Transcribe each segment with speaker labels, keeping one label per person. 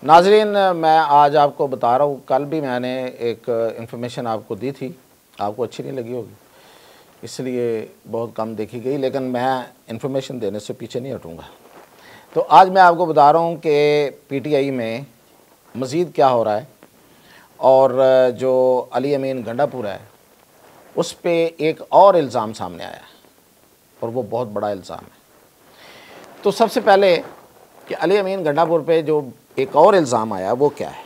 Speaker 1: नाजरीन, मैं आज आपको बता रहा हूँ, कल भी मैंने एक इन्फॉर्मेशन आपको दी थी, आपको अच्छी नहीं लगी होगी इसलिए बहुत कम देखी गई, लेकिन मैं इन्फॉर्मेशन देने से पीछे नहीं हटूँगा। तो आज मैं आपको बता रहा हूँ कि पीटीआई में मज़ीद क्या हो रहा है और जो अली अमीन गंडापुर है उस पर एक और इल्ज़ाम सामने आया है और वो बहुत बड़ा इल्ज़ाम है। तो सबसे पहले कि अली अमीन गंडापुर पे जो एक और इल्ज़ाम आया वो क्या है।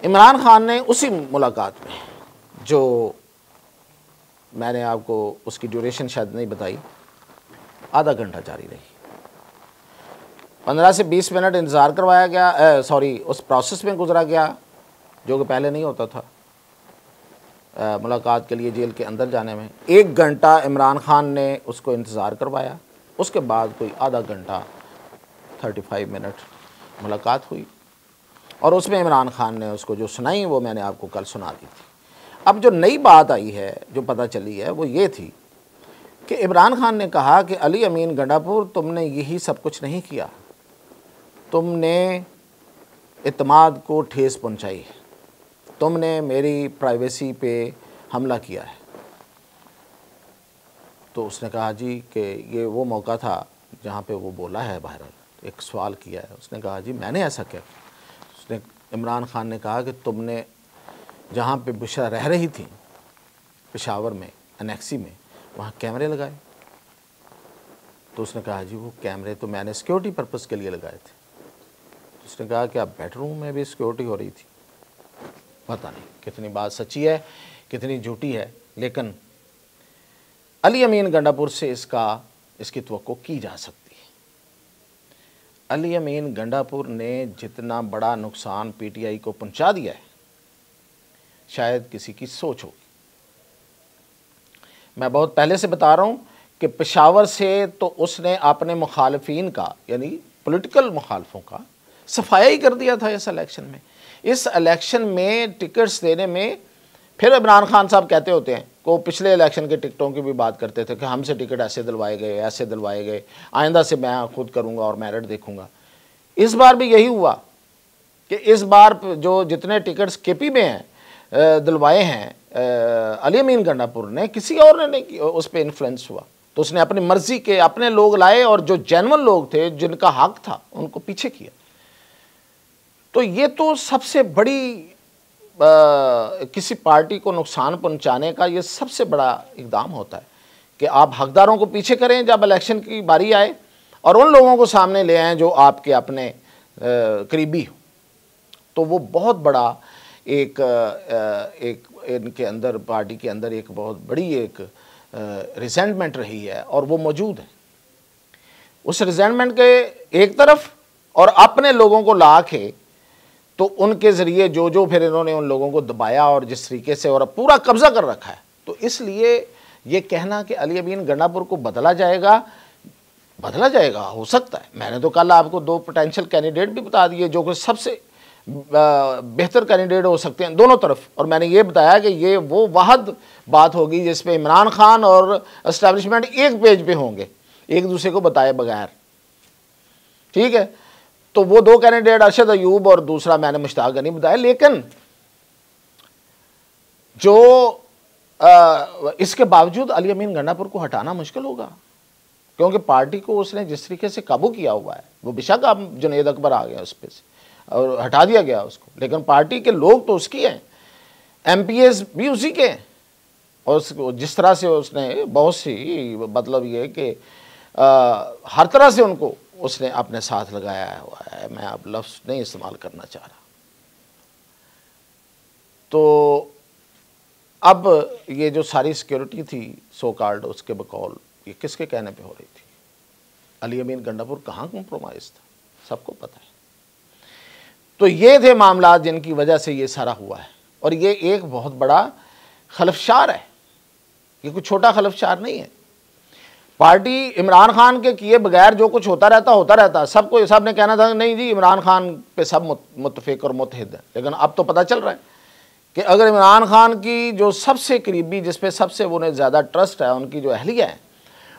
Speaker 1: इमरान खान ने उसी मुलाकात में, जो मैंने आपको उसकी ड्यूरेशन शायद नहीं बताई, आधा घंटा जारी रही, 15 से 20 मिनट इंतज़ार करवाया गया, उस प्रोसेस में गुजरा गया जो कि पहले नहीं होता था मुलाकात के लिए जेल के अंदर जाने में। 1 घंटा इमरान खान ने उसको इंतज़ार करवाया, उसके बाद कोई आधा घंटा 35 मिनट मुलाकात हुई और उसमें इमरान खान ने उसको जो सुनाई वो मैंने आपको कल सुना दी थी। अब जो नई बात आई है, जो पता चली है, वो ये थी कि इमरान खान ने कहा कि अली अमीन गंडापुर, तुमने यही सब कुछ नहीं किया, तुमने इत्मीनान को ठेस पहुंचाई है, तुमने मेरी प्राइवेसी पे हमला किया है। तो उसने कहा जी कि ये वो मौका था जहाँ पे वो बोला है, बहरहाल एक सवाल किया है, उसने कहा जी मैंने ऐसा क्या किया। उसने, इमरान खान ने कहा कि तुमने जहाँ पे बुशरा रह रही थी पेशावर में, एनेक्सी में, वहाँ कैमरे लगाए। तो उसने कहा जी वो कैमरे तो मैंने सिक्योरिटी पर्पज़ के लिए लगाए थे। तो उसने कहा कि अब बेडरूम में भी सिक्योरिटी हो रही थी। पता नहीं कितनी बात सच्ची है कितनी झूठी है, लेकिन अली अमीन गंडापुर से इसकी तवक्को की जा सकती है। अली अमीन गंडापुर ने जितना बड़ा नुकसान पीटीआई को पहुंचा दिया है शायद किसी की सोच होगी। मैं बहुत पहले से बता रहा हूं कि पेशावर से तो उसने अपने मुखालफिन का, यानी पॉलिटिकल मुखालफों का सफाया ही कर दिया था इस इलेक्शन में। इस इलेक्शन में टिकट्स देने में फिर इमरान खान साहब कहते होते हैं को पिछले इलेक्शन के टिकटों की भी बात करते थे कि हमसे टिकट ऐसे दिलवाए गए, ऐसे दिलवाए गए, आइंदा से मैं खुद करूंगा और मेरिट देखूंगा। इस बार भी यही हुआ कि इस बार जो जितने टिकट्स केपी में हैं दिलवाए हैं अली अमीन गंडापुर ने, किसी और ने नहीं उस पर इन्फ्लुएंस हुआ। तो उसने अपनी मर्जी के अपने लोग लाए और जो जेन्युइन लोग थे जिनका हक था उनको पीछे किया। तो ये तो सबसे बड़ी किसी पार्टी को नुकसान पहुंचाने का ये सबसे बड़ा इक़दाम होता है कि आप हकदारों को पीछे करें जब इलेक्शन की बारी आए और उन लोगों को सामने ले आएँ जो आपके अपने करीबी हो। तो वो बहुत बड़ा एक इनके अंदर, पार्टी के अंदर एक बहुत बड़ी एक रिजेंटमेंट रही है और वो मौजूद है। उस रिजेंटमेंट के एक तरफ और अपने लोगों को ला के तो उनके ज़रिए जो फिर इन्होंने उन लोगों को दबाया और जिस तरीके से और पूरा कब्ज़ा कर रखा है। तो इसलिए ये कहना कि अली अमीन गंडापुर को बदला जाएगा हो सकता है। मैंने तो कल आपको 2 पोटेंशियल कैंडिडेट भी बता दिए जो कि सबसे बेहतर कैंडिडेट हो सकते हैं दोनों तरफ, और मैंने ये बताया कि ये वो वाहद बात होगी जिसमें इमरान खान और एस्टेब्लिशमेंट एक पेज पे होंगे एक दूसरे को बताए बगैर। ठीक है, तो वो 2 कैंडिडेट अरशद अयूब और दूसरा मैंने मुश्ताक गनी बताया। लेकिन जो इसके बावजूद अली अमीन गंडापुर को हटाना मुश्किल होगा क्योंकि पार्टी को उसने जिस तरीके से काबू किया हुआ है, वो बेशक अब जुनैद अकबर आ गया उस पर से और हटा दिया गया उसको, लेकिन पार्टी के लोग तो उसकी हैं, एमपीएस भी उसी के हैं। और जिस तरह से उसने बहुत सी, मतलब ये कि हर तरह से उनको उसने अपने साथ लगाया हुआ है, मैं अब लफ्ज़ नहीं इस्तेमाल करना चाह रहा। तो अब ये जो सारी सिक्योरिटी थी सो कॉल्ड, उसके बकौल ये किसके कहने पे हो रही थी? अली अमीन गंडापुर कहाँ कॉम्प्रोमाइज़ था, सबको पता है। तो ये थे मामला जिनकी वजह से ये सारा हुआ है और ये एक बहुत बड़ा खलफशार है, ये कोई छोटा खलफशार नहीं है। पार्टी इमरान खान के किए बगैर जो कुछ होता रहता, सबको सब ने कहना था नहीं जी इमरान खान पे सब मुत्तफिक और मुत्तहिद है। लेकिन अब तो पता चल रहा है कि अगर इमरान खान की जो सबसे करीबी, जिस पे सबसे उन्हें ज़्यादा ट्रस्ट है, उनकी जो अहलिया है,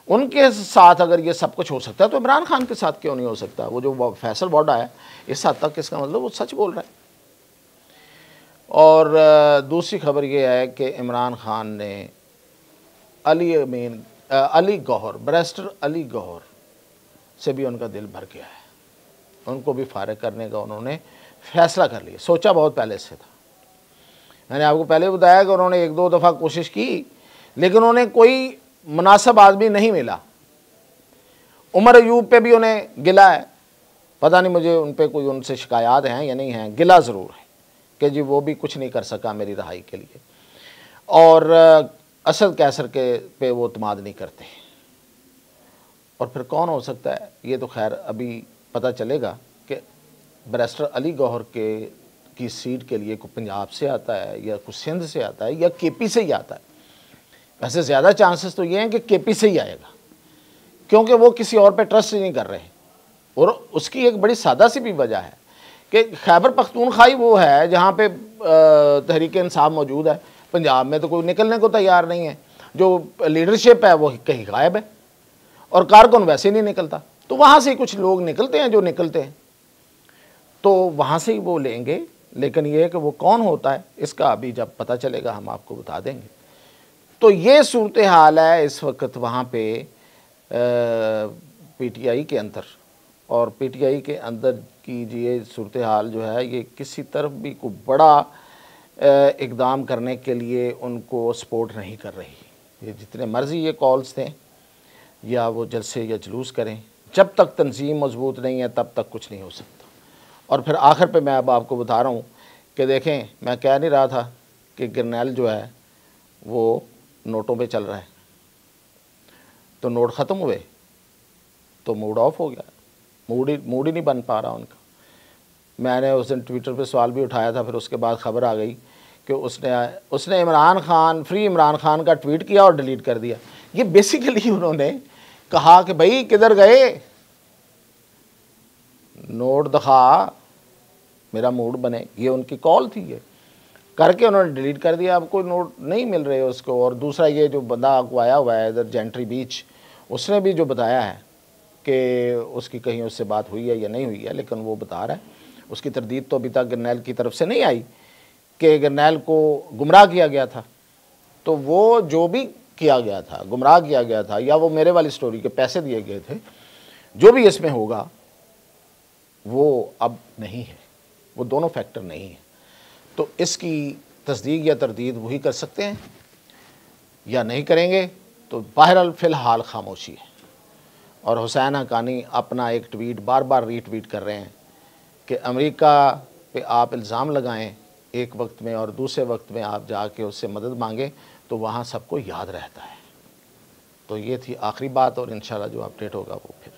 Speaker 1: उनके साथ अगर ये सब कुछ हो सकता है तो इमरान खान के साथ क्यों नहीं हो सकता? वो जो फैसल बॉर्डर है, इस हद तक इसका मतलब वो सच बोल रहा है। और दूसरी खबर ये है कि इमरान खान ने अली गौहर, बैरिस्टर अली गौहर से भी उनका दिल भर गया है। उनको भी फारिग करने का उन्होंने फैसला कर लिया। सोचा बहुत पहले से था। मैंने आपको पहले बताया कि उन्होंने एक दो दफ़ा कोशिश की, लेकिन उन्हें कोई मुनासिब आदमी नहीं मिला। उमर अयूब पे भी उन्हें गिला है, पता नहीं मुझे उन पर कोई उनसे शिकायत हैं या नहीं हैं, गिला ज़रूर है कि जी वो भी कुछ नहीं कर सका मेरी रहाई के लिए। और असद कैसर के पे वो इत्मीनान नहीं करते। और फिर कौन हो सकता है? ये तो खैर अभी पता चलेगा कि बैरिस्टर अली गौहर की सीट के लिए कोई पंजाब से आता है या कुछ सिंध से आता है या केपी से ही आता है। वैसे ज़्यादा चांसेस तो ये हैं कि केपी से ही आएगा, क्योंकि वो किसी और पे ट्रस्ट ही नहीं कर रहे। और उसकी एक बड़ी सादा सी भी वजह है कि खैबर पख्तूनख्वा वो है जहाँ पे तहरीक इंसाफ मौजूद है। पंजाब में तो कोई निकलने को तैयार नहीं है, जो लीडरशिप है वो कहीं गायब है और कारकुन वैसे नहीं निकलता। तो वहाँ से कुछ लोग निकलते हैं जो निकलते हैं, तो वहाँ से ही वो लेंगे। लेकिन ये है कि वो कौन होता है इसका अभी जब पता चलेगा हम आपको बता देंगे। तो ये सूरत हाल है इस वक्त वहाँ पे पीटीआई के अंदर। और पीटीआई के अंदर की ये सूरत हाल जो है, ये किसी तरफ भी कोई बड़ा इक़दाम करने के लिए उनको सपोर्ट नहीं कर रही। ये जितने मर्ज़ी ये कॉल्स थे या वो जलसे या जुलूस करें, जब तक तंजीम मजबूत नहीं है तब तक कुछ नहीं हो सकता। और फिर आखिर पे मैं अब आपको बता रहा हूँ कि देखें, मैं कह नहीं रहा था कि गरनैल जो है वो नोटों पे चल रहा है, तो नोट ख़त्म हुए तो मूड ऑफ हो गया, मूड ही नहीं बन पा रहा उनका। मैंने उस दिन ट्विटर पे सवाल भी उठाया था, फिर उसके बाद ख़बर आ गई कि उसने इमरान खान, फ्री इमरान खान का ट्वीट किया और डिलीट कर दिया। ये बेसिकली उन्होंने कहा कि भाई किधर गए, नोट दिखा, मेरा मूड बने। ये उनकी कॉल थी, ये करके उन्होंने डिलीट कर दिया। अब कोई नोट नहीं मिल रहे उसको। और दूसरा ये जो बंदा अगवाया हुआ है इधर जेंट्री बीच, उसने भी जो बताया है कि उसकी कहीं उससे बात हुई है या नहीं हुई है, लेकिन वो बता रहा है उसकी तरदीद तो अभी तक गरनैल की तरफ से नहीं आई कि गरनैल को गुमराह किया गया था। तो वो जो भी किया गया था, गुमराह किया गया था, या वो मेरे वाली स्टोरी के पैसे दिए गए थे, जो भी इसमें होगा वो अब नहीं है, वो दोनों फैक्टर नहीं है। तो इसकी तस्दीक या तरदीद वही कर सकते हैं या नहीं करेंगे। तो बहरहाल फ़िलहाल खामोशी है। और हुसैन हक्कानी अपना एक ट्वीट बार बार रीट्वीट कर रहे हैं कि अमेरिका पे आप इल्ज़ाम लगाएं एक वक्त में और दूसरे वक्त में आप जाके उससे मदद मांगें तो वहाँ सबको याद रहता है। तो ये थी आखिरी बात, और इंशाल्लाह जो अपडेट होगा वो फिर